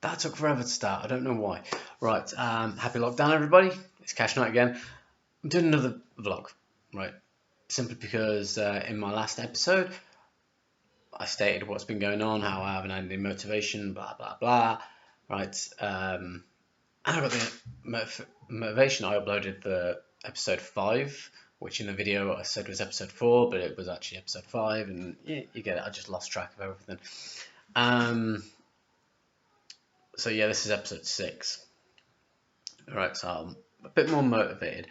That took forever to start. I don't know why. Right. Happy lockdown, everybody. It's Cash Night again. I'm doing another vlog, right? Simply because in my last episode, I stated what's been going on, how I haven't had any motivation, blah blah blah. Right. And I got the motivation. I uploaded the episode 5, which in the video I said was episode 4, but it was actually episode 5, and yeah, you get it. I just lost track of everything. So yeah, this is episode 6. Alright, so I'm a bit more motivated.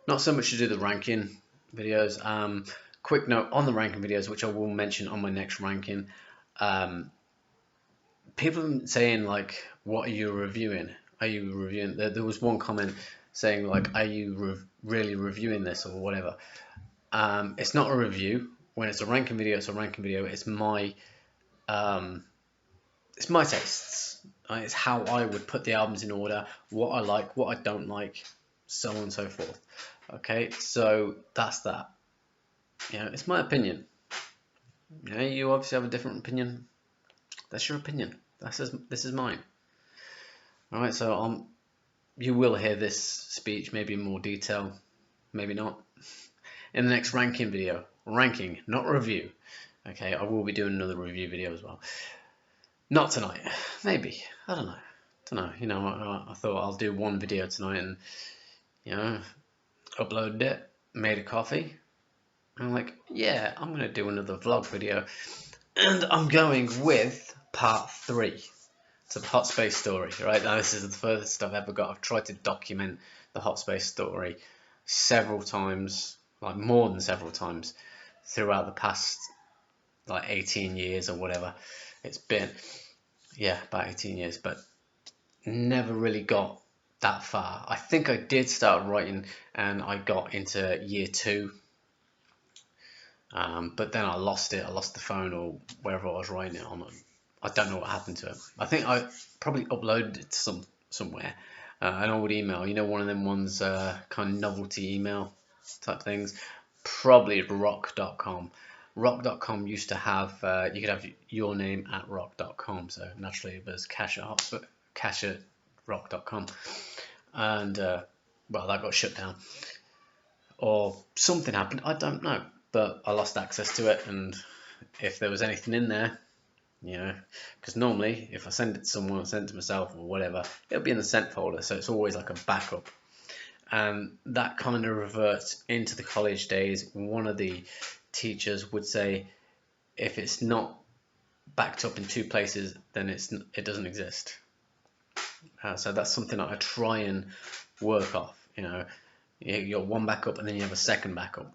Not so much to do the ranking videos. Quick note on the ranking videos, which I will mention on my next ranking. People have been saying, like, what are you reviewing? Are you reviewing? There was one comment saying, like, are you really reviewing this or whatever? It's not a review. When it's a ranking video, it's a ranking video. It's my tastes. It's how I would put the albums in order, what I like, what I don't like, so on and so forth. Okay, so that's that. It's my opinion. You obviously have a different opinion. That's your opinion. This is mine. All right, so you will hear this speech maybe in more detail, maybe not, in the next ranking video. Ranking, not review. Okay, I will be doing another review video as well. Not tonight. Maybe. I don't know. I thought I'll do one video tonight and, uploaded it, made a coffee. And I'm like, yeah, I'm going to do another vlog video. And I'm going with part 3 to the hot space story. Right now, this is the furthest I've ever got. I've tried to document the hot space story several times, like more than several times, throughout the past, like 18 years or whatever it's been. Yeah, about 18 years, but never really got that far. I think I did start writing and I got into year 2, but then I lost it. I lost the phone or wherever I was writing it on. I don't know what happened to it. I think I probably uploaded it to somewhere, an old email. One of them ones, kind of novelty email type things. Probably rock.com. Rock.com used to have, you could have your name at rock.com, so naturally it was Khash at rock.com, and well, that got shut down, or something happened, I don't know, but I lost access to it. And if there was anything in there, because normally if I send it to someone or send it to myself or whatever, it'll be in the sent folder, so it's always like a backup. And that kind of reverts into the college days. One of the teachers would say, if it's not backed up in 2 places, then it doesn't exist. So that's something that I try and work off. You got one backup and then you have a second backup.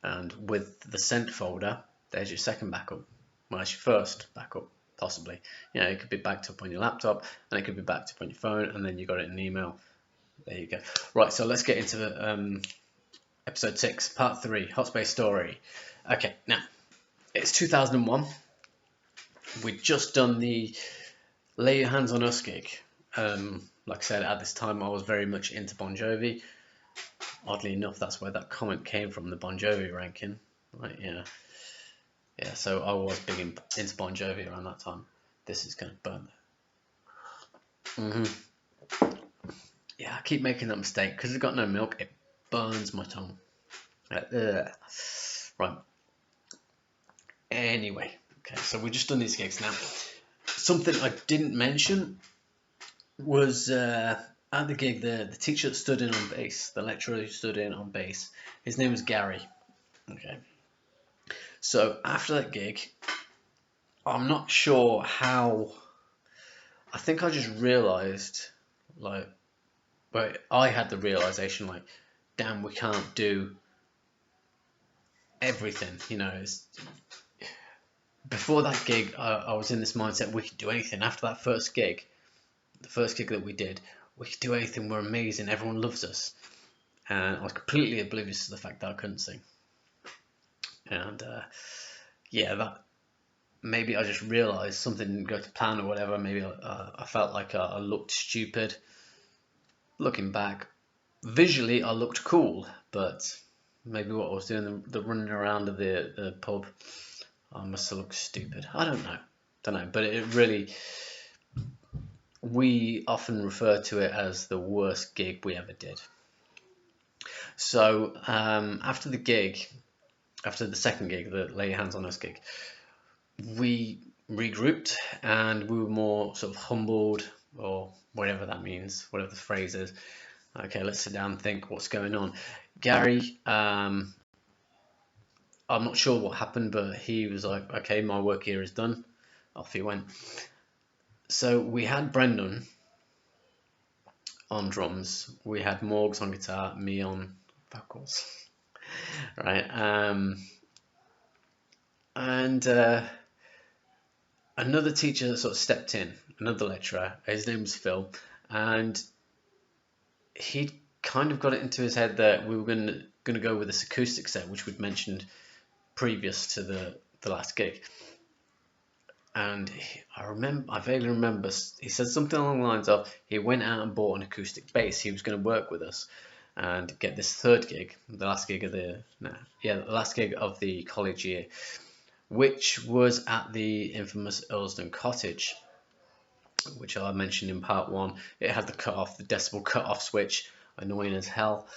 And with the sent folder, there's your second backup. Well, it's your first backup, possibly. It could be backed up on your laptop, and it could be backed up on your phone, and then you got it in an email. There you go. Right, so let's get into the episode 6, part 3, hot space story. Okay, now it's 2001. We'd just done the Lay Your Hands on Us gig. Like I said, at this time I was very much into Bon Jovi. Oddly enough, that's where that comment came from, the Bon Jovi ranking. Right, yeah. So I was big into Bon Jovi around that time. This is going to burn. Yeah, I keep making that mistake because it's got no milk. It burns my tongue. Right. Anyway, okay, so we've just done these gigs now. Something I didn't mention was at the gig, the teacher that stood in on bass, the lecturer who stood in on bass, his name was Gary. Okay. So after that gig, I'm not sure how, I think I just realised, but I had the realisation, like, damn, we can't do everything, Before that gig, I was in this mindset, we could do anything. After that first gig, the first gig that we did, we could do anything, we're amazing, everyone loves us. And I was completely oblivious to the fact that I couldn't sing. And yeah, that maybe I just realised something didn't go to plan or whatever. Maybe I felt like I looked stupid. Looking back, visually I looked cool, but maybe what I was doing, the running around of the pub, I must have looked stupid. I don't know, but it really, we often refer to it as the worst gig we ever did. So after the second gig, the Lay Your Hands on Us gig, we regrouped and we were more sort of humbled, or whatever that means, whatever the phrase is. Okay, let's sit down and think what's going on. Gary, I'm not sure what happened, but he was like, okay, my work here is done. Off he went. So we had Brendan on drums, we had Morgs on guitar, me on vocals, right? And another teacher sort of stepped in, another lecturer. His name was Phil, and he kind of got it into his head that we were going to go with this acoustic set, which we'd mentioned previous to the last gig. And I vaguely remember he said something along the lines of he went out and bought an acoustic bass. He was going to work with us and get this third gig, the last gig of the college year, which was at the infamous Earlsden Cottage, which I mentioned in part one. It had the decibel cut-off switch, annoying as hell.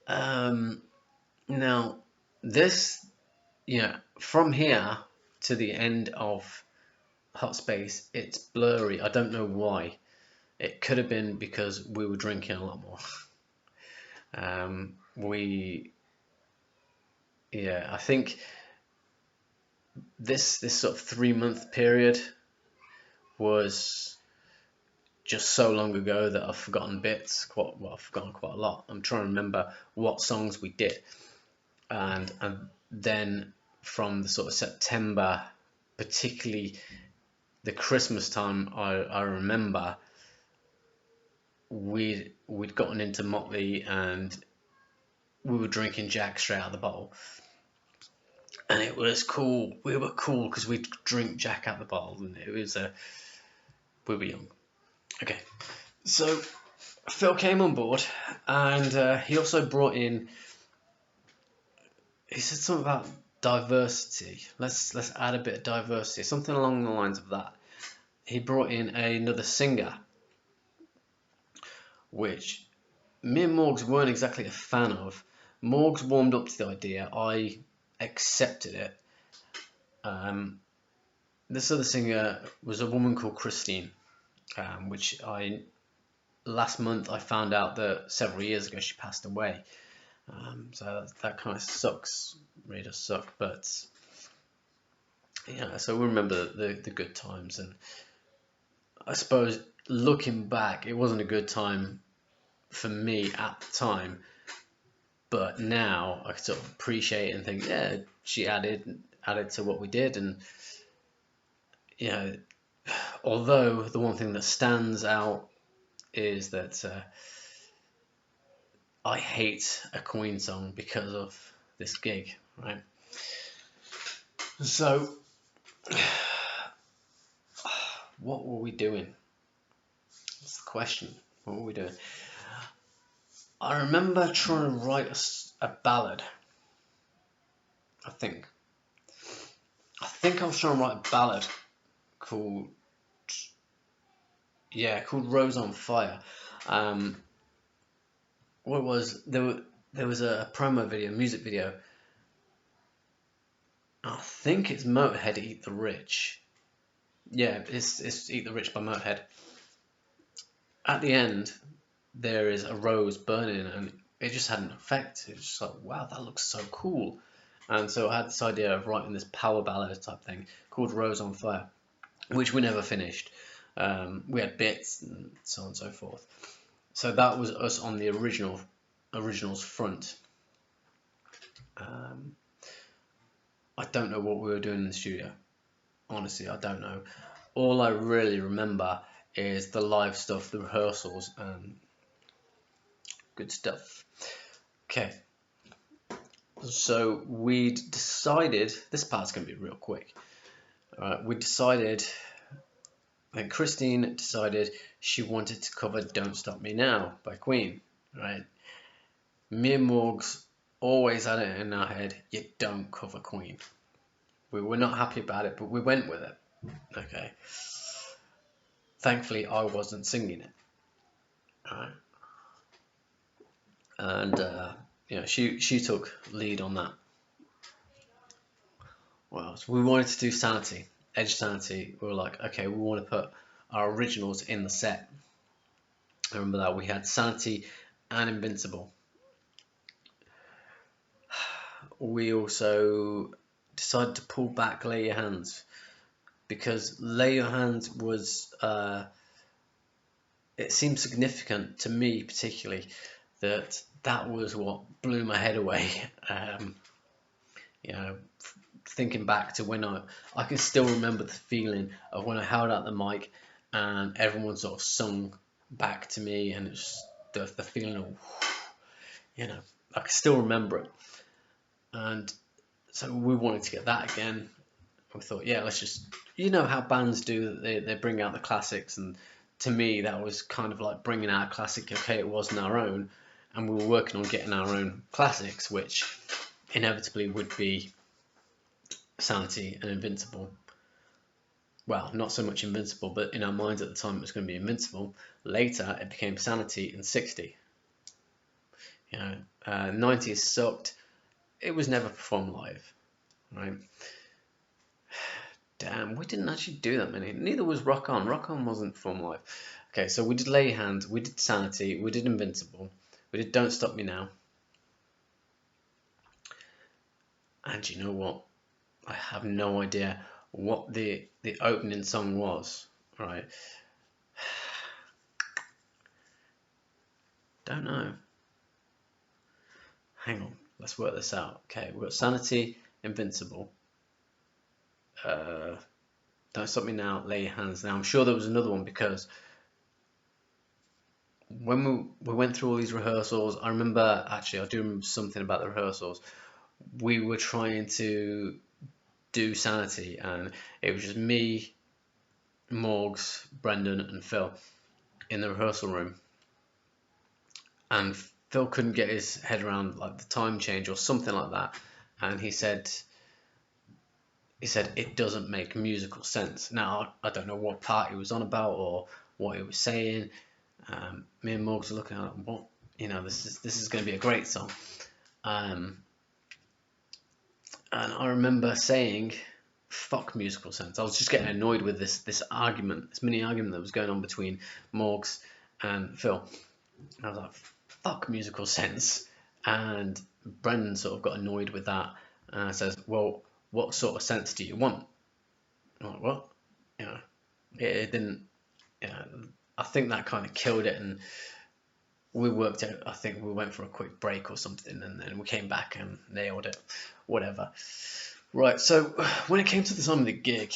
Now, this, from here to the end of Hot Space, it's blurry. I don't know why. It could have been because we were drinking a lot more. I think this sort of 3-month period was just so long ago that I've forgotten bits. I've forgotten quite a lot. I'm trying to remember what songs we did, and then from the sort of September, particularly the Christmas time, I remember we'd gotten into Motley and we were drinking Jack straight out of the bottle. And it was cool. We were cool because we'd drink Jack out the bottle, and it was we were young. Okay, so Phil came on board, and he also brought in. He said something about diversity. Let's add a bit of diversity, something along the lines of that. He brought in another singer, which me and Morgs weren't exactly a fan of. Morgs warmed up to the idea. I accepted it. This other singer was a woman called Christine, which last month I found out that several years ago she passed away. So that kind of sucks, really does suck. But yeah, so we remember the good times, and I suppose looking back, it wasn't a good time for me at the time. But now I sort of appreciate it and think, yeah, she added to what we did. And although the one thing that stands out is that I hate a Queen song because of this gig, right? So what were we doing? That's the question. What were we doing? I remember trying to write a ballad. I think I was trying to write a ballad called Rose on Fire. What was there was a promo video, music video. I think it's Motorhead, Eat the Rich. Yeah, it's Eat the Rich by Motorhead. At the end, there is a rose burning, and it just had an effect. It was just like, wow, that looks so cool. And so I had this idea of writing this power ballad type thing called Rose on Fire, which we never finished. We had bits and so on and so forth. So that was us on the originals front. I don't know what we were doing in the studio. Honestly, I don't know. All I really remember is the live stuff, the rehearsals, and good stuff. Okay. So we decided, this part's going to be real quick. We decided, and Christine decided she wanted to cover Don't Stop Me Now by Queen, right? Me and Morgs always had it in our head, you don't cover Queen. We were not happy about it, but we went with it. Okay. thankfully I wasn't singing it. Right. And she took lead on that. Well, so we wanted to do Sanity, Edge Sanity. We were like, okay, we want to put our originals in the set. I remember that we had Sanity and Invincible. We also decided to pull back Lay Your Hands, because Lay Your Hands was it seemed significant to me particularly that was what blew my head away. You know, thinking back to when I can still remember the feeling of when I held out the mic and everyone sort of sung back to me, and it's the feeling of, I can still remember it. And so we wanted to get that again. We thought, yeah, let's just, how bands do, they bring out the classics, and to me that was kind of like bringing out a classic. Okay, it wasn't our own, and we were working on getting our own classics, which inevitably would be Sanity and Invincible. Well, not so much Invincible, but in our minds at the time it was going to be Invincible. Later it became Sanity and 60. 90s sucked. It was never performed live, right? Damn, we didn't actually do that many. Neither was Rock On. Rock On wasn't performed live. Okay, so we did Lay Your Hands, we did Sanity, we did Invincible, we did Don't Stop Me Now. And you know what? I have no idea what the opening song was, right? Don't know. Hang on, let's work this out. Okay, we've got Sanity, Invincible. Don't Stop Me Now, Lay Your Hands. Now, I'm sure there was another one, because when we went through all these rehearsals, I do remember something about the rehearsals. We were trying to do Sanity, and it was just me, Morgs, Brendan, and Phil in the rehearsal room. And Phil couldn't get his head around like the time change or something like that, and he said it doesn't make musical sense. Now I don't know what part he was on about or what he was saying. Me and Morgs were looking at what, this is going to be a great song. And I remember saying, fuck musical sense. I was just getting annoyed with this mini argument that was going on between Morgs and Phil. I was like, fuck musical sense. And Brendan sort of got annoyed with that and says, well, what sort of sense do you want? I'm like, what? It didn't, I think that kind of killed it, and we worked out, I think we went for a quick break or something, and then we came back and nailed it, whatever. Right, so when it came to the time of the gig,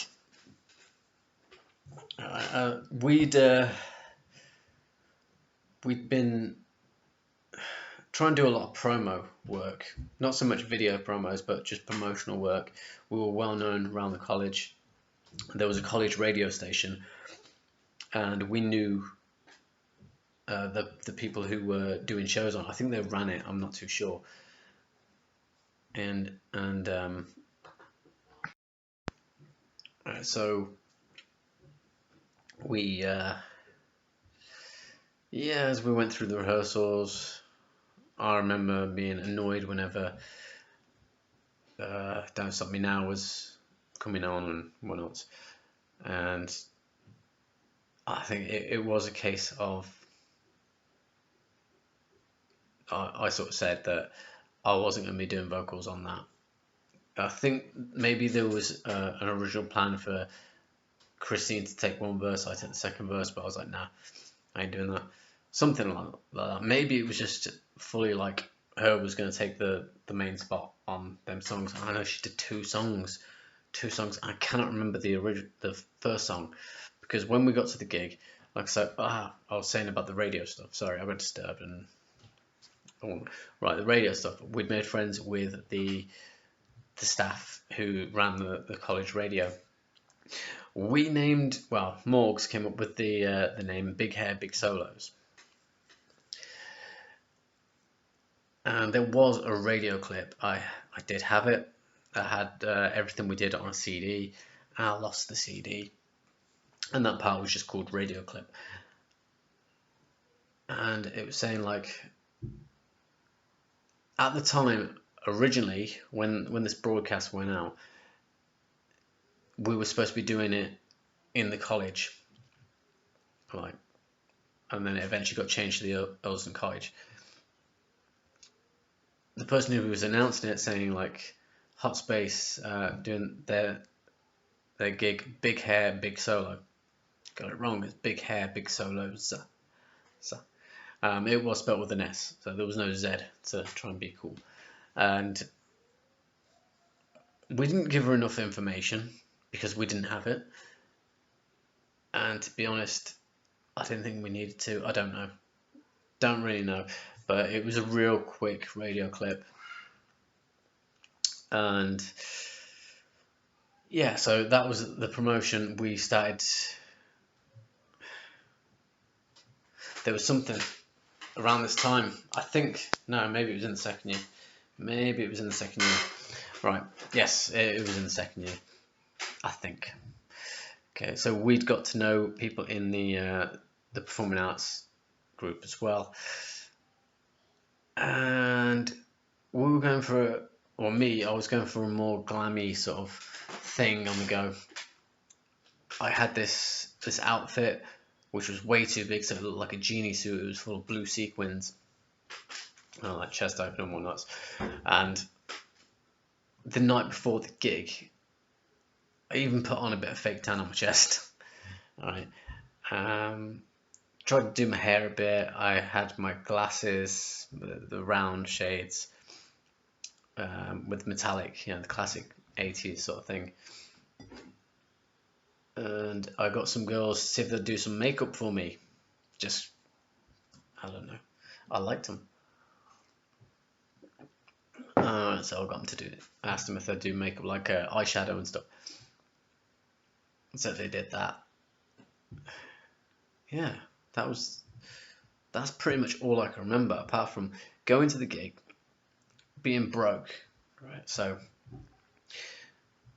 we'd been trying to do a lot of promo work, not so much video promos, but just promotional work. We were well known around the college. There was a college radio station, and we knew the people who were doing shows on. I think they ran it. I'm not too sure. And so we as we went through the rehearsals, I remember being annoyed whenever Don't Stop Me Now was coming on and whatnot, and I think it was a case of I sort of said that I wasn't going to be doing vocals on that. I think maybe there was an original plan for Christine to take one verse, I took the second verse, but I was like, nah, I ain't doing that. Something like that. Maybe it was just fully like her was going to take the main spot on them songs. I know she did two songs. I cannot remember the first song, because when we got to the gig, like I said, I was saying about the radio stuff. Sorry, I got disturbed and. Right, the radio stuff. We'd made friends with the staff who ran the college radio. Morgs came up with the name Big Hair, Big Solos. And there was a radio clip. I did have it. I had everything we did on a CD. I lost the CD. and that part was just called radio clip. And it was saying, like, at the time, originally, when this broadcast went out, we were supposed to be doing it in the college, like, and then it eventually got changed to the Earlston College. The person who was announcing it saying, like, Hot Space doing their gig, big hair, big solo. Got it wrong. It's big hair, big solos. It was spelled with an S, so there was no Z to try and be cool. And we didn't give her enough information because we didn't have it. And to be honest, I didn't think we needed to. I don't know. Don't really know. But it was a real quick radio clip. And yeah, so that was the promotion. We started. There was something around this time. I think, no, maybe it was in the second year. Maybe it was in the second year. Right, yes, it was in the second year, I think. Okay, so we'd got to know people in the performing arts group as well. And we were going for, or me, I was going for a more glammy sort of thing on the go. I had this outfit, which was way too big, so it looked like a genie suit. It was full of blue sequins, like chest open and whatnot. And the night before the gig, I even put on a bit of fake tan on my chest. Alright. Tried to do my hair a bit. I had my glasses, the round shades, with metallic, the classic 80s sort of thing. And I got some girls to see if they'd do some makeup for me. Just, I don't know. I liked them. So I got them to do it. I asked them if they'd do makeup, like eyeshadow and stuff. So they did that. Yeah, that's pretty much all I can remember, apart from going to the gig, being broke, right? So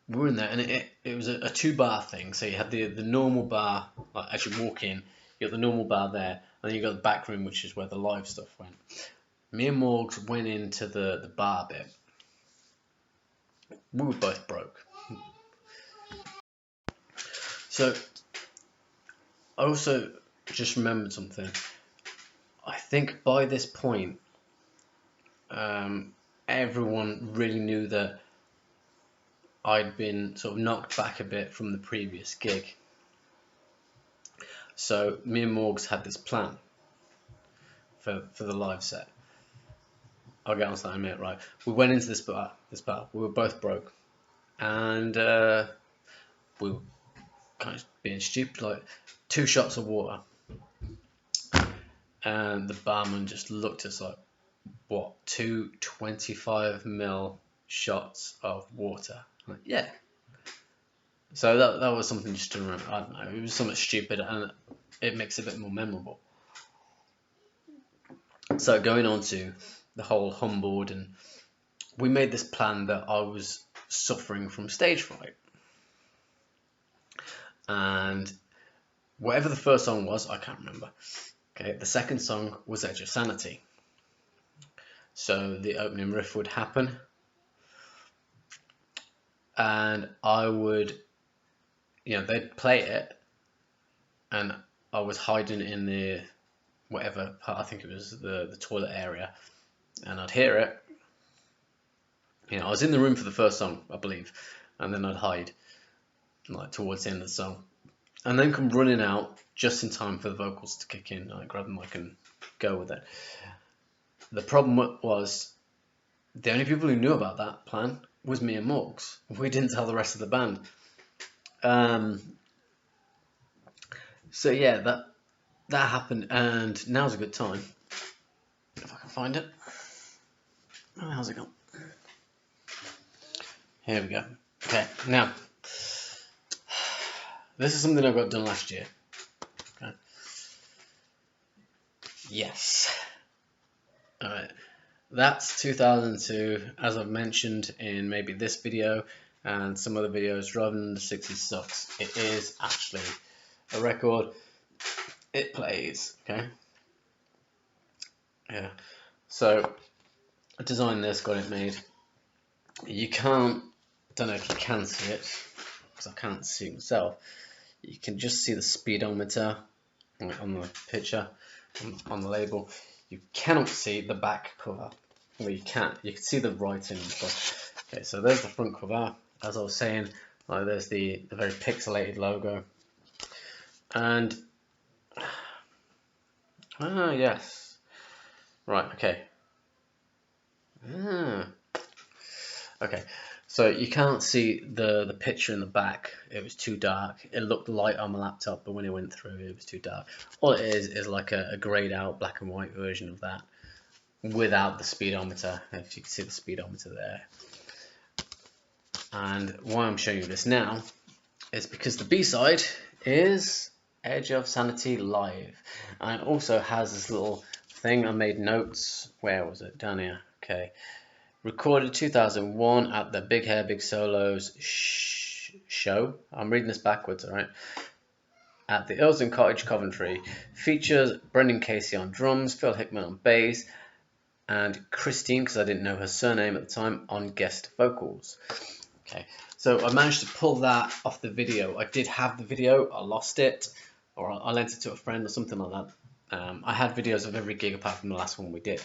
we were in there, and it was a 2-bar thing. So you had the normal bar, like as you walk in, you got the normal bar there, and then you got the back room, which is where the live stuff went. Me and Morgs went into the bar bit. We were both broke. So I also just remembered something. I think by this point, everyone really knew that I'd been sort of knocked back a bit from the previous gig. So me and Morgs had this plan for the live set. I'll get on to that in a minute, right? We went into this bar. We were both broke, and we were kind of being stupid, like 2 shots of water. And the barman just looked at us like, what, 2 25ml shots of water? I'm like, yeah. So that was something just to remember. I don't know, it was something stupid, and it makes it a bit more memorable. So going on to the whole humbled, and we made this plan that I was suffering from stage fright. And whatever the first song was, I can't remember. Okay, the second song was Edge of Sanity. So the opening riff would happen, and I would, they'd play it, and I was hiding in the whatever part, I think it was the toilet area, and I'd hear it. I was in the room for the first song, I believe, and then I'd hide, like towards the end of the song, and then come running out just in time for the vocals to kick in. I grab the mic and go with it. The problem was, the only people who knew about that plan was me and Morgs. We didn't tell the rest of the band. So yeah, that happened, and now's a good time, if I can find it. Oh, how's it gone? Here we go. Okay, now, this is something I got done last year. Okay. Yes. Alright, that's 2002, as I've mentioned in maybe this video and some other videos. Driving in the 60s sucks. It is actually a record, it plays. Okay. Yeah. So I designed this, got it made. You can't. I don't know if you can see it because I can't see it myself. You can just see the speedometer on the picture, on the label. You cannot see the back cover. Well, you can. You can see the writing and stuff. Okay, so there's the front cover. As I was saying, there's the very pixelated logo. And, yes. Right, okay. Okay, so you can't see the picture in the back. It was too dark. It looked light on my laptop, but when it went through, it was too dark. All it is like a grayed out black and white version of that without the speedometer, if you can see the speedometer there. And why I'm showing you this now is because the B-side is Edge of Sanity Live, and it also has this little thing. I made notes. Where was it? Down here. Okay. Recorded 2001 at the Big Hair Big Solos show. I'm reading this backwards, alright. At the Earlston Cottage, Coventry. Features Brendan Casey on drums, Phil Hickman on bass, and Christine, because I didn't know her surname at the time, on guest vocals. Okay, so I managed to pull that off the video. I did have the video, I lost it, or I lent it to a friend or something like that. I had videos of every gig apart from the last one we did,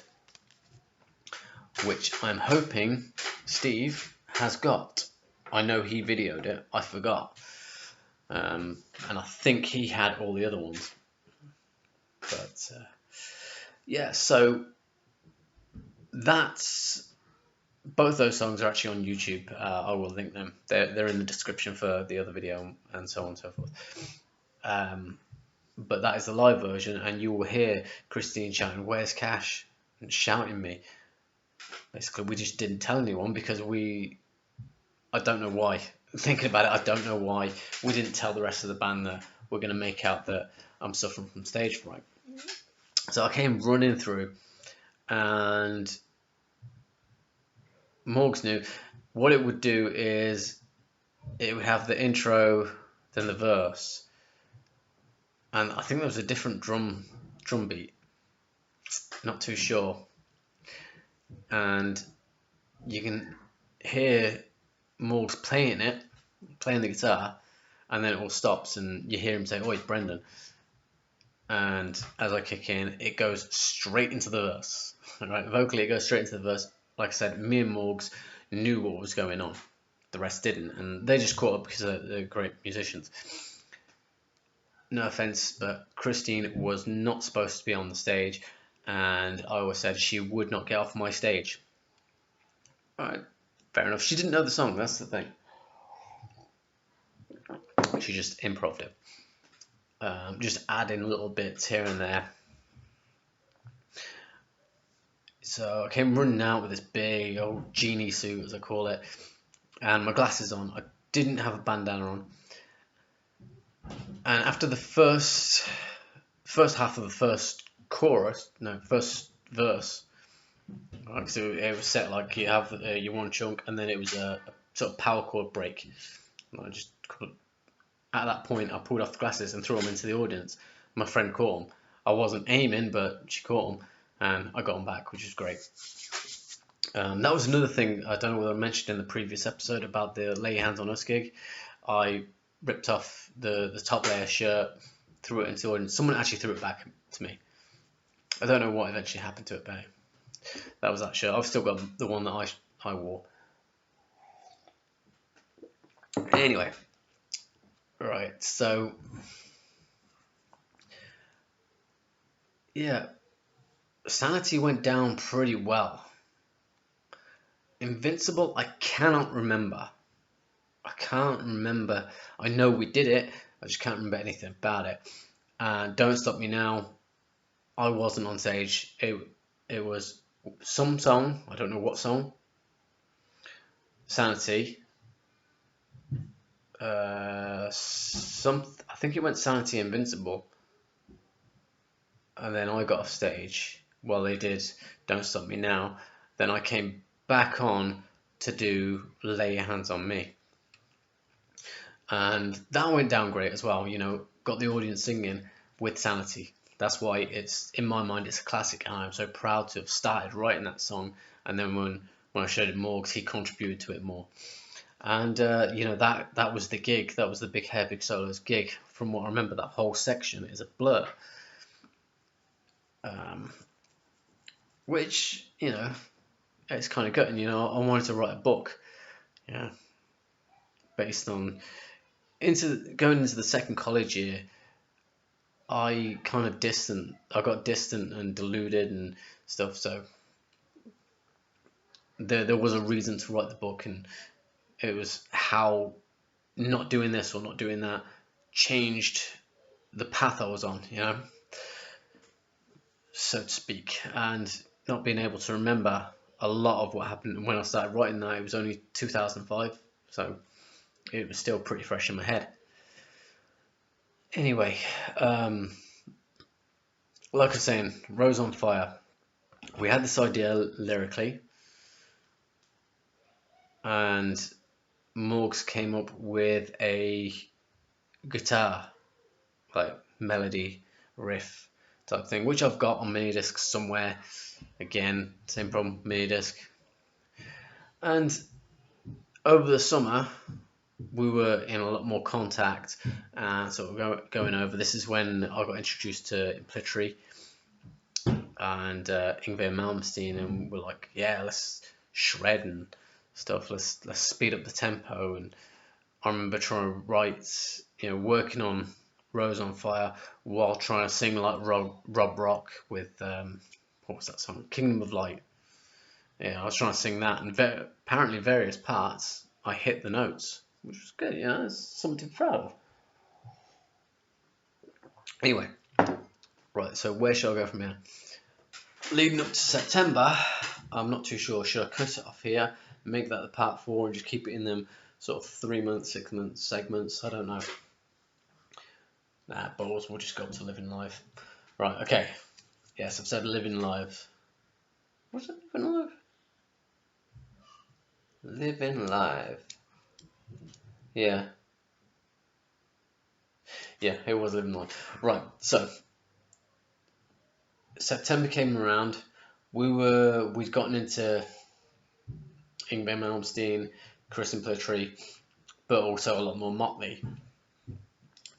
which I'm hoping Steve has got. I know he videoed it, I forgot. And I think he had all the other ones. But, yeah, so that's... Both those songs are actually on YouTube. I will link them. They're in the description for the other video and so on and so forth. But that is the live version, and you will hear Christine shouting, "Where's Khash?" and shouting me. Basically, we just didn't tell anyone because I don't know why. Thinking about it, I don't know why we didn't tell the rest of the band that we're going to make out that I'm suffering from stage fright. So I came running through, and Morgs knew what it would do is it would have the intro, then the verse, and I think there was a different drum beat. Not too sure. And you can hear Morgs playing the guitar, and then it all stops, and you hear him say, "Oh, it's Brendan." And as I kick in, it goes straight into the verse. Right, vocally, it goes straight into the verse. Like I said, me and Morgs knew what was going on. The rest didn't, and they just caught up because they're great musicians. No offense, but Christine was not supposed to be on the stage, and I always said she would not get off my stage. Alright, fair enough. She didn't know the song, that's the thing. She just improv'd it. Just adding little bits here and there. So I came running out with this big old genie suit, as I call it, and my glasses on. I didn't have a bandana on. And after the first half of the first verse, right, so it was set like you have your one chunk, and then it was a sort of power chord break. And at that point, I pulled off the glasses and threw them into the audience. My friend caught them. I wasn't aiming, but she caught them, and I got them back, which was great. That was another thing, I don't know whether I mentioned in the previous episode about the Lay Your Hands on Us gig. I ripped off the top layer shirt, threw it into the audience. Someone actually threw it back to me. I don't know what eventually happened to it, but that was that shirt. I've still got the one that I wore. Anyway, right, so yeah, Sanity went down pretty well. Invincible, I cannot remember. I know we did it, I just can't remember anything about it. And Don't Stop Me Now, I wasn't on stage. It was some song, I don't know what song. Sanity. I think it went Sanity, Invincible. And then I got off stage while they did Don't Stop Me Now. Then I came back on to do Lay Your Hands on Me. And that went down great as well. You know, got the audience singing with Sanity. That's why it's, in my mind, it's a classic, and I'm so proud to have started writing that song. And then when I showed it Morgs, he contributed to it more. And you know, that was the gig. That was the Big Hair Big Solos gig. From what I remember, that whole section is a blur. Which, you know, it's kind of gutting. You know, I wanted to write a book, yeah, based on going into the second college year. I got distant and deluded and stuff. So there was a reason to write the book, and it was how not doing this or not doing that changed the path I was on, you know, so to speak, and not being able to remember a lot of what happened when I started writing that. It was only 2005, so it was still pretty fresh in my head. Anyway, like I was saying, Rose on Fire. We had this idea lyrically, and Morgs came up with a guitar, like melody, riff type thing, which I've got on mini discs somewhere. Again, same problem, mini disc. And over the summer, we were in a lot more contact, and so we're going over. This is when I got introduced to Implitry and Yngwie Malmsteen, and we're like, yeah, let's shred and stuff. Let's speed up the tempo. And I remember trying to write, you know, working on Rose on Fire while trying to sing like Rob Rock with what was that song? Kingdom of Light. Yeah, I was trying to sing that, and apparently various parts I hit the notes, which was good. You know, it's something to be proud of. Anyway, right. So where should I go from here? Leading up to September, I'm not too sure. Should I cut it off here, make that the part 4, and just keep it in them sort of 3-month, 6-month segments? I don't know. Nah, balls. We'll just go up to Living Live. Right. Okay. Yes, I've said Living Live. What's it? Living Live? Living Live. Yeah. Yeah, it was Living Live. Right. So September came around. We'd gotten into Yngwie Malmsteen, Chris Implitry, but also a lot more Motley.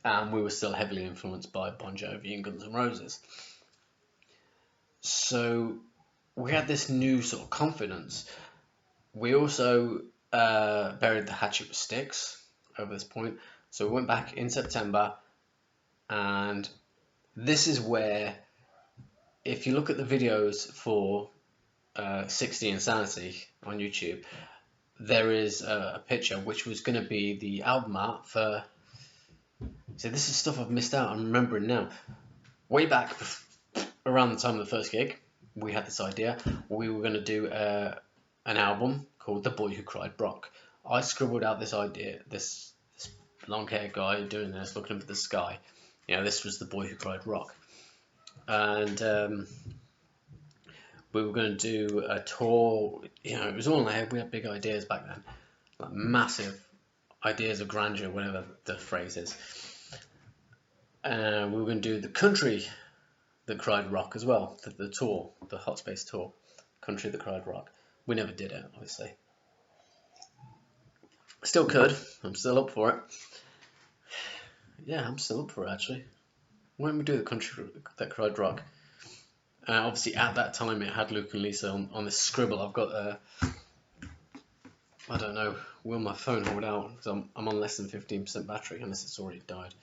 And we were still heavily influenced by Bon Jovi and Guns N' Roses. So we had this new sort of confidence. We also buried the hatchet with sticks over this point. So we went back in September, and this is where, if you look at the videos for 60 Insanity on YouTube, there is a picture which was going to be the album art for. So this is stuff I've missed out. I'm remembering now. Way back around the time of the first gig, we had this idea. We were going to do an album called The Boy Who Cried Brock. I scribbled out this idea, this long-haired guy doing this, looking up at the sky. You know, this was The Boy Who Cried Rock. And we were going to do a tour. You know, it was all in our head. We had big ideas back then, like massive ideas of grandeur, whatever the phrase is. We were going to do the Country That Cried Rock as well, the tour, the Hot Space tour, Country That Cried Rock. We never did it, obviously. Still could. I'm still up for it. Yeah, I'm still up for it, actually. Why don't we do the Country That Cried Rock? Obviously, at that time, it had Luke and Lisa on this scribble. I've got, I don't know, will my phone hold out? So I'm on less than 15% battery, unless it's already died.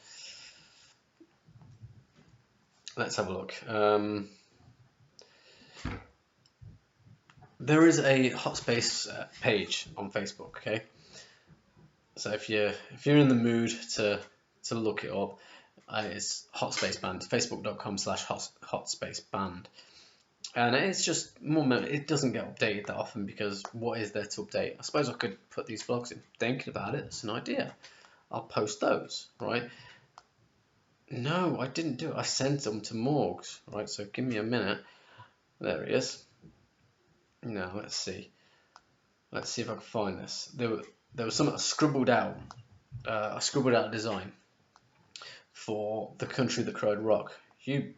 Let's have a look. There is a Hot Space page on Facebook. Okay, so if you're in the mood to look it up, it's Hot Space Band. Facebook.com/Hot Space Band, and it's just more. It doesn't get updated that often because what is there to update? I suppose I could put these vlogs in. Thinking about it, it's an idea. I'll post those, right? No, I didn't do it. I sent them to Morgs, right? So give me a minute. There he is. Now let's see. Let's see if I can find this. There was something I scribbled out. I scribbled out a design for The Country That Cried Rock. You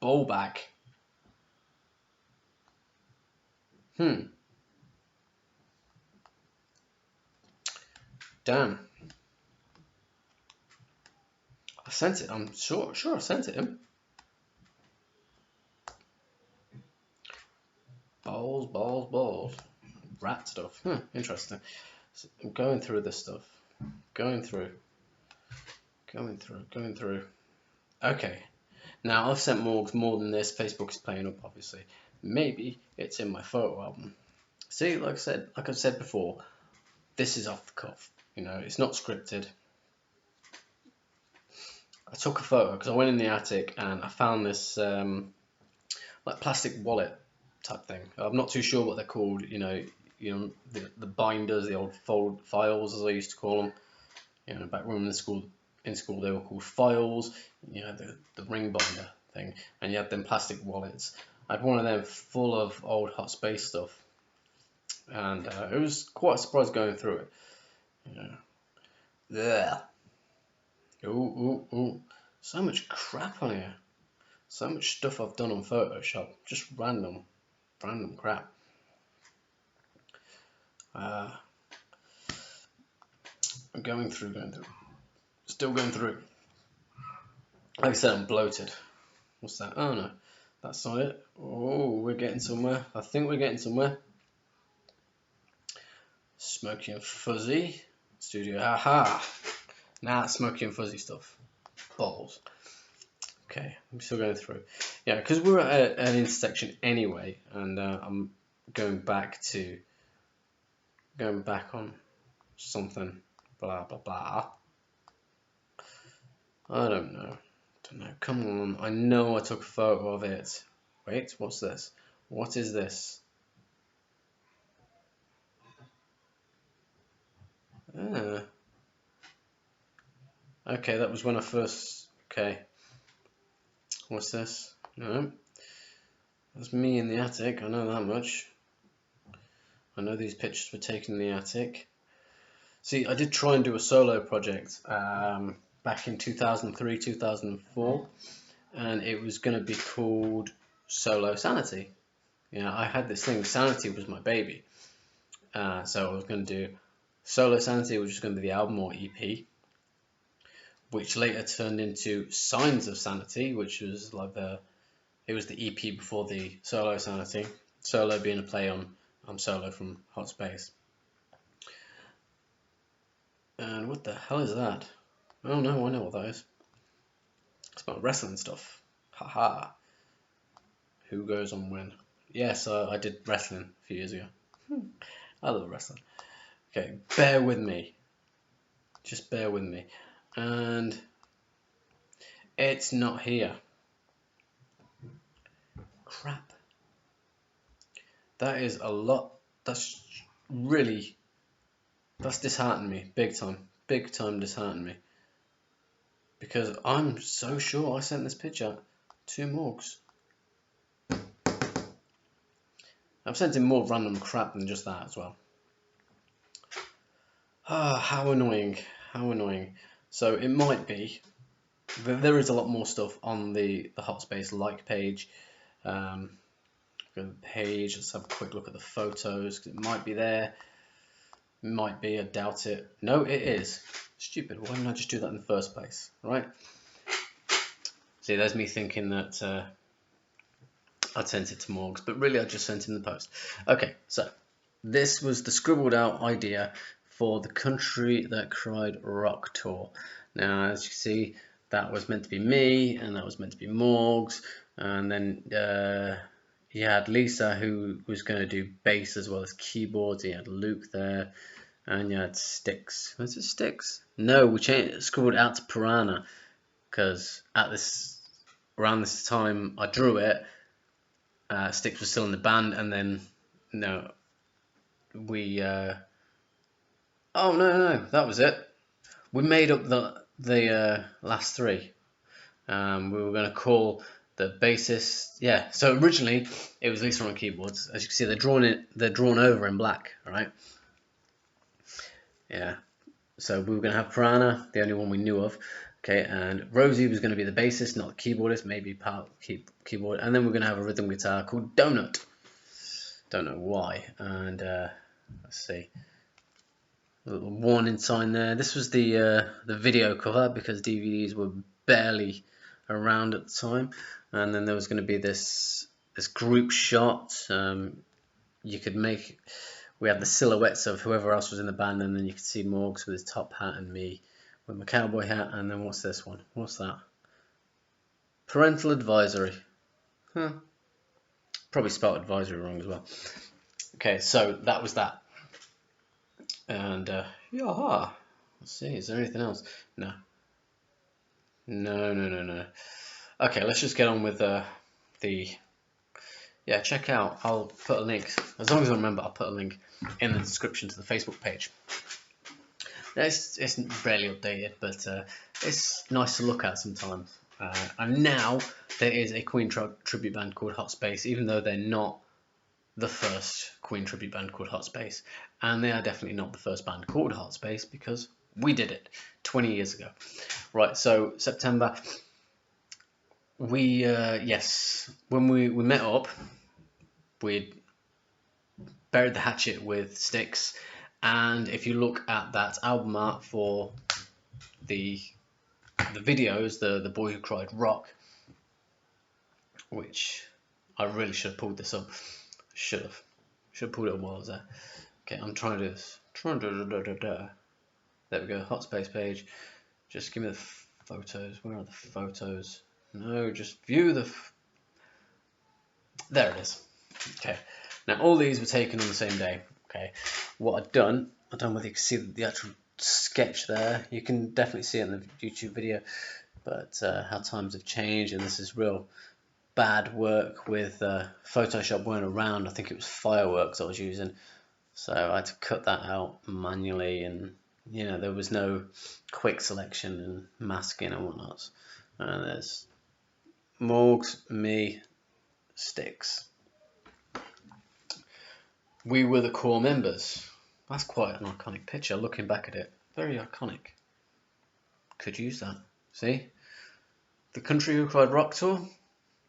ballback. Damn. I sent it. I'm sure I sent it him. Balls. Rat stuff. Interesting. So I'm going through this stuff. Going through. Okay. Now I've sent Morgs more than this. Facebook is playing up, obviously. Maybe it's in my photo album. See, like I said before, this is off the cuff. You know, it's not scripted. I took a photo because I went in the attic and I found this like plastic wallet type thing. I'm not too sure what they're called. You know the binders, the old fold files as I used to call them. You know, back when in school they were called files. You know, the ring binder thing, and you had them plastic wallets. I had one of them full of old hot space stuff, and it was quite a surprise going through it. Yeah. Ooh. So much crap on here. So much stuff I've done on Photoshop. Just random crap. I'm going through. Still going through. Like I said, I'm bloated. What's that? Oh no, that's not it. Oh, we're getting somewhere. I think we're getting somewhere. Smoky and Fuzzy. Studio. Aha. Now it's Smoky and Fuzzy stuff. Balls. Okay, I'm still going through. Yeah, because we're at an intersection anyway, and I'm going back on something. Blah blah blah. I don't know. Come on. I know I took a photo of it. Wait, what's this? What is this? Ah. Okay, that was when I first... Okay. What's this? No. That's me in the attic. I know that much. I know these pictures were taken in the attic. See, I did try and do a solo project back in 2003, 2004. And it was going to be called Solo Sanity. I had this thing. Sanity was my baby. So I was going to do Solo Sanity, which was going to be the album or EP, which later turned into Signs of Sanity, which was like it was the EP before the Solo Sanity. Solo being a play on Solo from Hot Space. And what the hell is that? Oh no, I know what that is. It's about wrestling stuff. Haha. Who goes on when? Yes, I did wrestling a few years ago. I love wrestling. Okay, bear with me. Just bear with me. And it's not here. Crap. That is a lot. That's disheartened me. Big time disheartened me. Because I'm so sure I sent this picture to Morgs. I've sent him more random crap than just that as well. How annoying. So it might be. There is a lot more stuff on the Hot Space like page. Go to the page. Let's have a quick look at the photos. Cause it might be there. It might be. I doubt it. No, it is. Stupid. Why didn't I just do that in the first place? Right? See, there's me thinking that I'd sent it to Morgs, but really I just sent him the post. Okay, so this was the scribbled out idea for the Country That Cried Rock tour. Now, as you can see, that was meant to be me, and that was meant to be Morgs, and then you had Lisa, who was going to do bass as well as keyboards. You had Luke there, and you had Sticks. Was it Sticks? No, we scribbled out to Piranha, because around this time I drew it, Sticks was still in the band, and then we oh no, that was it. We made up the last three. We were going to call the bassist. Yeah. So originally it was Lisa on keyboards. As you can see, they're drawn over in black. All right. Yeah. So we were going to have Piranha, the only one we knew of. Okay, and Rosie was going to be the bassist, not the keyboardist, maybe part keyboard. And then we're going to have a rhythm guitar called Donut. Don't know why. And let's see, a little warning sign there. This was the video cover because DVDs were barely around at the time. And then there was going to be this group shot. You could make. We had the silhouettes of whoever else was in the band, and then you could see Morgs with his top hat and me with my cowboy hat. And then what's this one? What's that? Parental advisory. Huh. Probably spelled advisory wrong as well. Okay, so that was that. And yeah, let's see. Is there anything else? No. No. Okay, let's just get on with the. Yeah, check out. I'll put a link. As long as I remember, I'll put a link in the description to the Facebook page. It's barely updated, but it's nice to look at sometimes. And now there is a Queen tribute band called Hot Space, even though they're not the first Queen tribute band called Hot Space. And they are definitely not the first band called Hot Space because we did it 20 years ago. Right, so September, yes, when we met up, we buried the hatchet with Styx. And if you look at that album art for the videos, the Boy Who Cried Rock, which I really should have pulled this up. Should have pulled it up while I was there. Okay, I'm trying to do this. There we go. Hot Space page. Just give me the photos. Where are the photos? No, just view the. There it is. Okay. Now all these were taken on the same day. Okay. What I've done, I don't know whether you can see the actual sketch there. You can definitely see it in the YouTube video, but how times have changed, and this is real bad work with Photoshop weren't around. I think it was Fireworks I was using, so I had to cut that out manually, and there was no quick selection and masking and whatnot. And there's Morgs, me, Styx. We were the core members. That's quite an iconic picture. Looking back at it, very iconic. Could use that. See, the Country Who Cried Rock tour.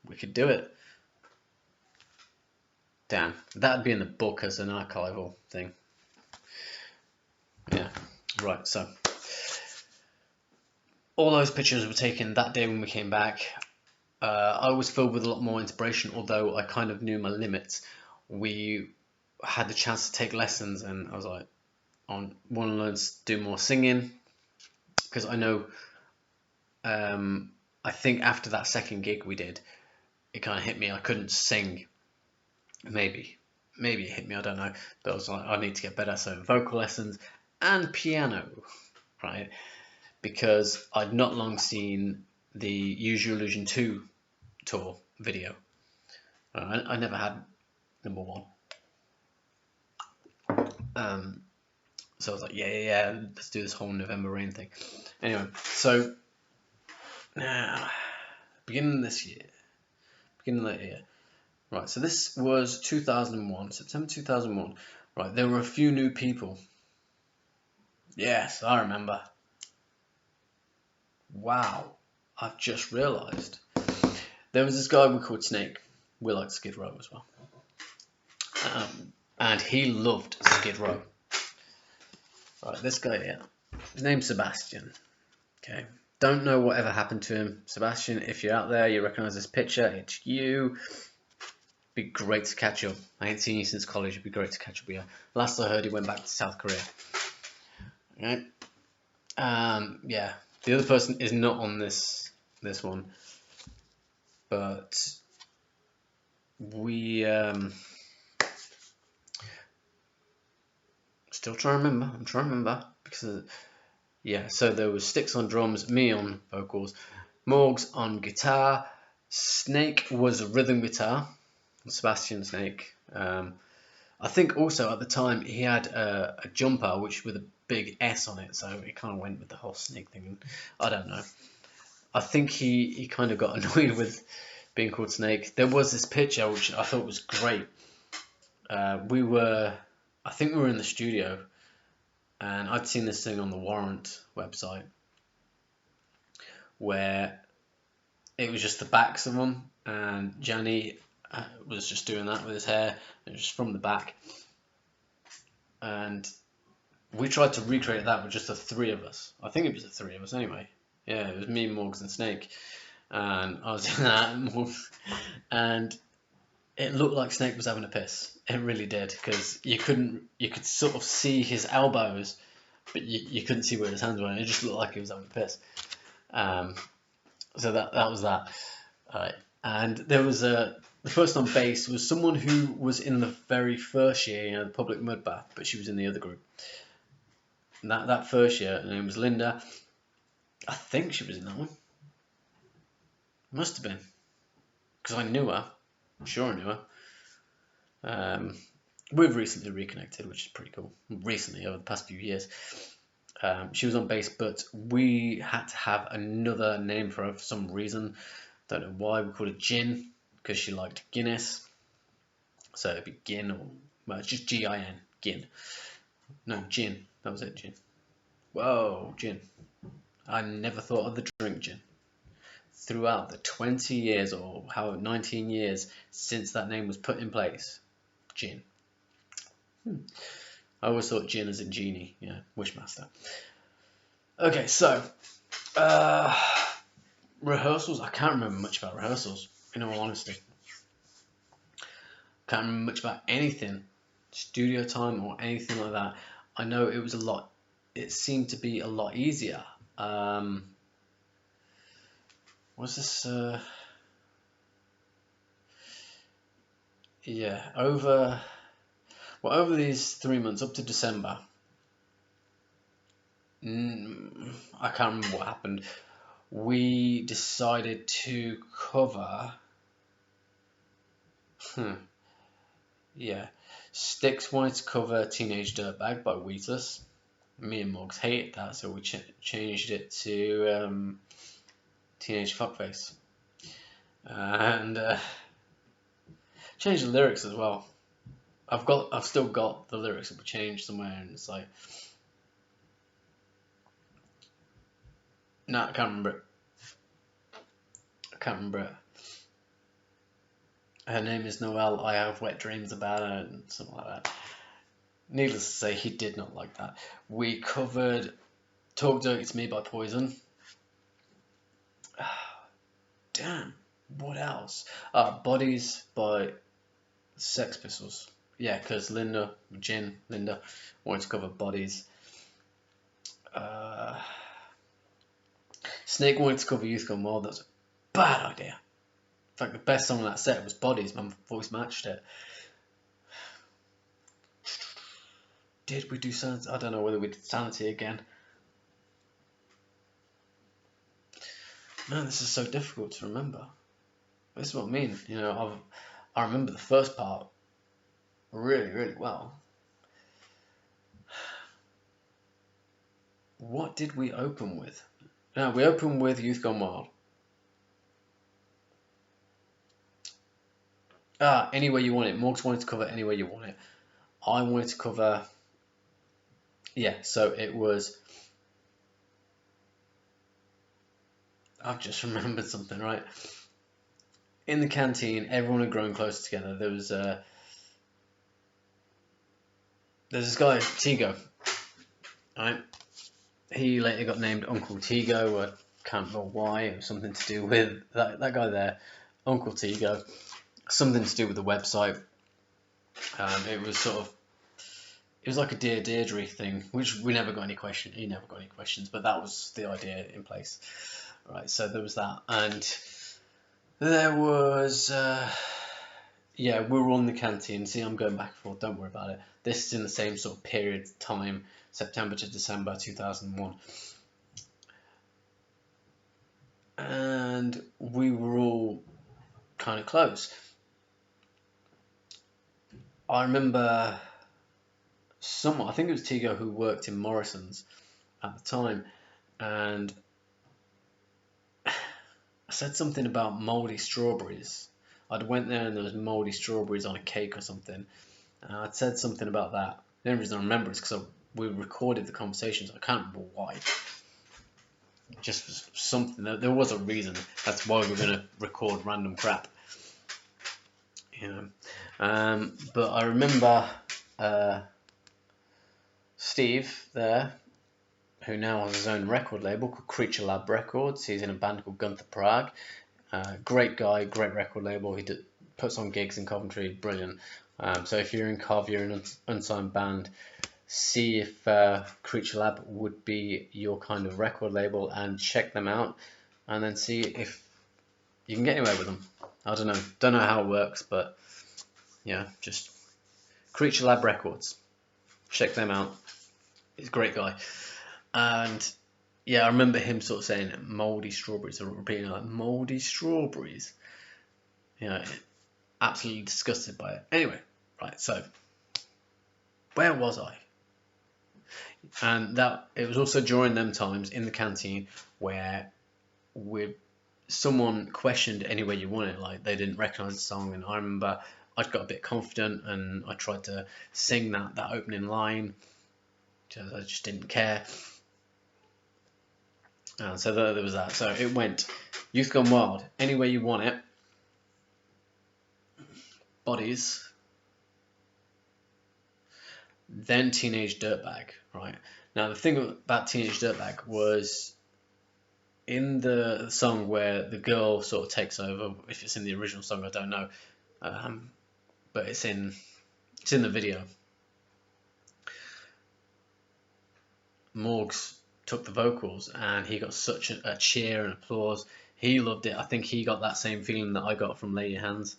We could do it. Damn, that'd be in the book as an archival thing. Yeah, right. So all those pictures were taken that day when we came back. I was filled with a lot more inspiration, although I kind of knew my limits. We had the chance to take lessons, and I was like, I want to learn to do more singing, because I know, I think after that second gig we did, it kind of hit me. I couldn't sing. Maybe it hit me. I don't know. But I was like, I need to get better. So vocal lessons and piano, right? Because I'd not long seen the Use Your Illusion 2 tour video. I never had number one. So I was like, yeah, let's do this whole November Rain thing. Anyway, so now, beginning of that year. Right, so this was 2001, September 2001. Right, there were a few new people. Yes, I remember. Wow, I've just realised. There was this guy we called Snake. We liked Skid Row as well. And he loved Skid Row. Right, this guy here. His name's Sebastian. Okay. Don't know whatever happened to him. Sebastian, if you're out there, you recognise this picture, it's you. Be great to catch up. I ain't seen you since college. It'd be great to catch up with you. Last I heard, he went back to South Korea. Okay. Yeah. The other person is not on this one, but we still trying to remember. I'm trying to remember because yeah. So there was Styx on drums, me on vocals, Morgs on guitar, Snake was rhythm guitar. Sebastian Snake. I think also at the time he had a jumper which with a big S on it, so it kind of went with the whole Snake thing. I don't know. I think he kind of got annoyed with being called Snake. There was this picture which I thought was great. I think we were in the studio, and I'd seen this thing on the Warrant website, where it was just the backs of them, and Johnny was just doing that with his hair, and just from the back. And we tried to recreate that with just the three of us. I think it was the three of us anyway. Yeah, it was me, Morgs, and Snake, and I was doing that, and it looked like Snake was having a piss. It really did, because you could sort of see his elbows, but you couldn't see where his hands were. It just looked like he was having a piss. So that was that. And there was the first on bass was someone who was in the very first year, the public mud bath, but she was in the other group. And that first year, her name was Linda. I think she was in that one. Must have been, because I knew her. I'm sure I knew her. We've recently reconnected, which is pretty cool. Recently, over the past few years. She was on bass, but we had to have another name for her for some reason. Don't know why. We called her Gin, because she liked Guinness. So it'd be Gin, or well, it's just Gin. Gin. No, Gin. That was it, Gin. Whoa, Gin. I never thought of the drink gin. Throughout the 20 years, or 19 years since that name was put in place, Gin. I always thought gin as in genie, Wishmaster. Okay, so rehearsals. I can't remember much about rehearsals, in all honesty. Can't remember much about anything, studio time or anything like that. I know it was a lot. It seemed to be a lot easier. Was this? Yeah, over these 3 months up to December. I can't remember what happened. We decided to cover. Yeah, Styx wanted to cover Teenage Dirtbag by Wheatless. Me and Morgs hated that, so we changed it to Teenage Fuckface, and changed the lyrics as well. I've still got the lyrics that were changed somewhere, and it's like, no, I can't remember it. Her name is Noelle. I have wet dreams about her, and something like that. Needless to say, he did not like that. We covered Talk Dirty to Me by Poison. Damn, what else? Bodies by Sex Pistols. Yeah, because Linda wanted to cover Bodies. Snake wanted to cover Youth Gone Wild. That was a bad idea. In fact, the best song on that set was Bodies. My voice matched it. Did we do Sanity? I don't know whether we did Sanity again. Man, this is so difficult to remember. This is what I mean. I remember the first part really, really well. What did we open with? No, we opened with Youth Gone Wild. Any Way You Want It. Morgs wanted to cover Any Way You Want It. I wanted to cover... Yeah, so it was... I've just remembered something, right? In the canteen, everyone had grown close together. There was there's this guy, Tigo, right? He later got named Uncle Tigo. I can't remember why. It was something to do with that guy there, Uncle Tigo. Something to do with the website. It was like a Dear Deirdre thing, which we never got any question. He never got any questions, but that was the idea in place. Right, so there was that, and there was, we were on the canteen. See, I'm going back and forth, don't worry about it. This is in the same sort of period of time, September to December 2001. And we were all kind of close. I remember I think it was Tigo who worked in Morrison's at the time, and I said something about mouldy strawberries. I'd went there and there was mouldy strawberries on a cake or something. And I'd said something about that. The only reason I remember is because we recorded the conversations. I can't remember why. just something. There was a reason. That's why we're gonna record random crap. You know. But I remember Steve there, who now has his own record label called Creature Lab Records. He's in a band called Gunther Prague. Great guy, great record label. He puts on gigs in Coventry, brilliant. So if you're in Cov, you're in an unsigned band, see if Creature Lab would be your kind of record label and check them out, and then see if you can get anywhere with them. I don't know how it works, but yeah, just Creature Lab Records. Check them out. He's a great guy. And yeah, I remember him sort of saying mouldy strawberries, or repeating like mouldy strawberries. You know, absolutely disgusted by it. Anyway, right, so where was I? And that it was also during them times in the canteen where someone questioned Anywhere You Want It, like they didn't recognise the song, and I remember I'd got a bit confident and I tried to sing that opening line because I just didn't care. And so there was that. So it went Youth Gone Wild, Anywhere You Want It, Bodies, then Teenage Dirtbag, right? Now the thing about Teenage Dirtbag was in the song where the girl sort of takes over. If it's in the original song, I don't know, but it's in the video. Morgs took the vocals and he got such a cheer and applause. He loved it. I think he got that same feeling that I got from Lay Your Hands.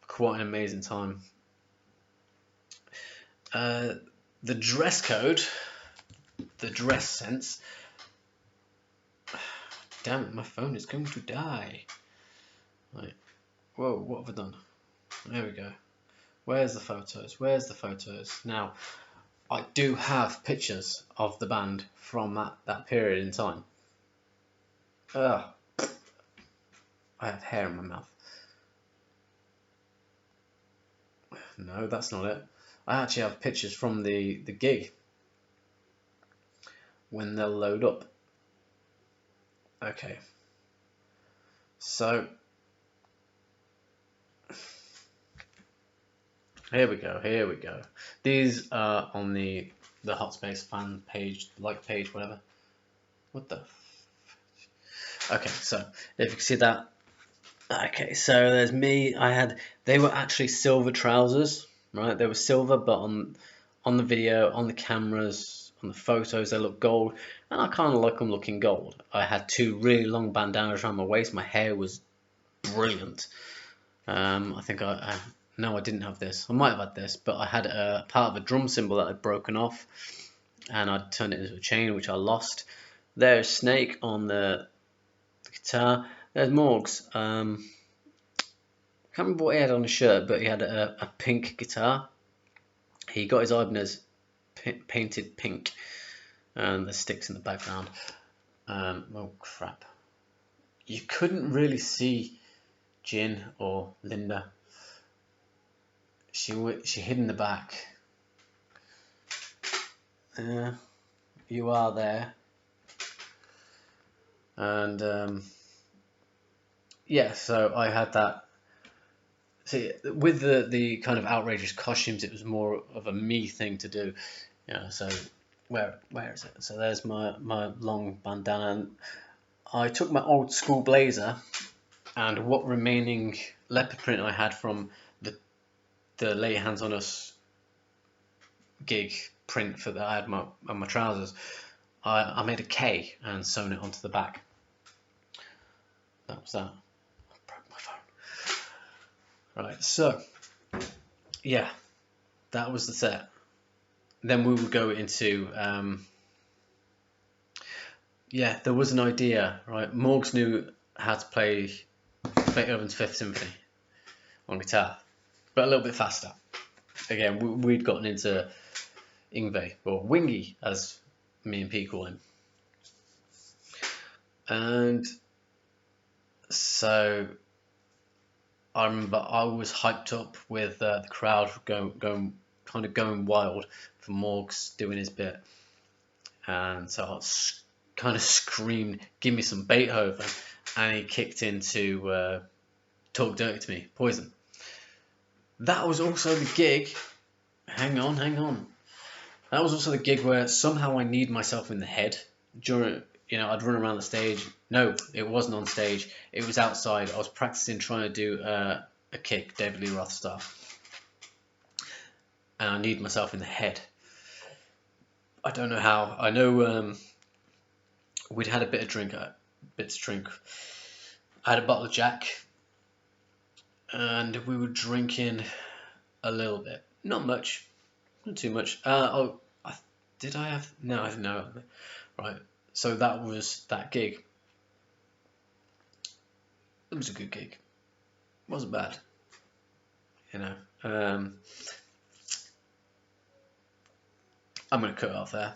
Quite an amazing time. The dress code, the dress sense. Damn it, my phone is going to die. Right. Whoa, what have I done? There we go. Where's the photos? Where's the photos? Now, I do have pictures of the band from that period in time. Ugh. I have hair in my mouth. No, that's not it. I actually have pictures from the gig when they'll load up. Okay. So here we go. These are on the Hot Space fan page, like page, whatever. What the? Okay, so if you can see that. Okay, so there's me. They were actually silver trousers, right? They were silver, but on the video, on the cameras, on the photos, they look gold, and I kind of like them looking gold. I had two really long bandanas around my waist. My hair was brilliant. I think no, I didn't have this. I might have had this, but I had a part of a drum cymbal that had broken off, and I'd turned it into a chain, which I lost. There's Snake on the guitar. There's Morgs. I can't remember what he had on his shirt, but he had a pink guitar. He got his Ibanez painted pink, and the sticks in the background. Oh crap! You couldn't really see Jin or Linda. She hid in the back. You are there, and yeah. So I had that. See, with the kind of outrageous costumes, it was more of a me thing to do. Yeah. So where is it? So there's my long bandana. And I took my old school blazer and what remaining leopard print I had from the Lay Your Hands on Us gig print for that I had on my trousers. I made a K and sewn it onto the back. That was that. I broke my phone. Right, so yeah, that was the set. Then we would go into yeah, there was an idea, right? Morgs knew how to play Beethoven's Fifth Symphony on guitar, but a little bit faster. Again, we'd gotten into Yngwie, or Wingy, as me and Pete call him. And so I remember I was hyped up with the crowd going wild for Morgs doing his bit. And so I was kind of screamed, "Give me some Beethoven," and he kicked into "Talk Dirty to Me," Poison. That was also the gig. Hang on. That was also the gig where somehow I kneed myself in the head during. I'd run around the stage. No, it wasn't on stage. It was outside. I was practicing trying to do a kick, David Lee Roth style, and I kneed myself in the head. I don't know how. I know we'd had a bit to drink. I had a bottle of Jack, and we were drinking a little bit, not much, not too much. Did I have? No, I didn't know. Right. So that was that gig. It was a good gig. It wasn't bad. I'm gonna cut it off there.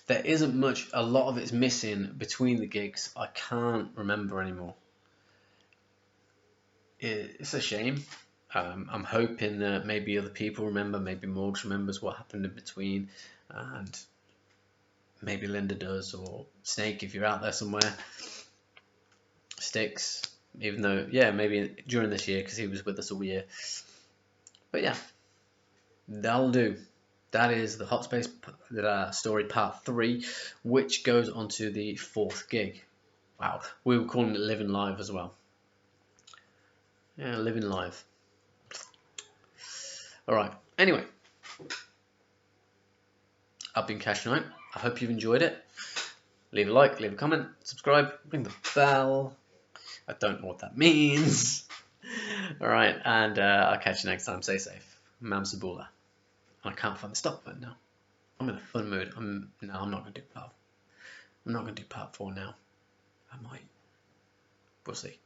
There isn't much. A lot of it's missing between the gigs. I can't remember anymore. It's a shame. I'm hoping that maybe other people remember, maybe Morgs remembers what happened in between, and maybe Linda does, or Snake if you're out there somewhere. Sticks, even though, yeah, maybe during this year because he was with us all year. But yeah, that'll do. That is the Hot Space story part 3, which goes on to the 4th gig. Wow, we were calling it Living Live as well. Yeah, Living Live. Alright, anyway. I've been Khash Knight. I hope you've enjoyed it. Leave a like, leave a comment, subscribe, ring the bell. I don't know what that means. Alright, and I'll catch you next time. Stay safe. Mam Sabula. I can't find the stop button now. I'm in a fun mood. I'm not going to do part 4 now. I might. We'll see.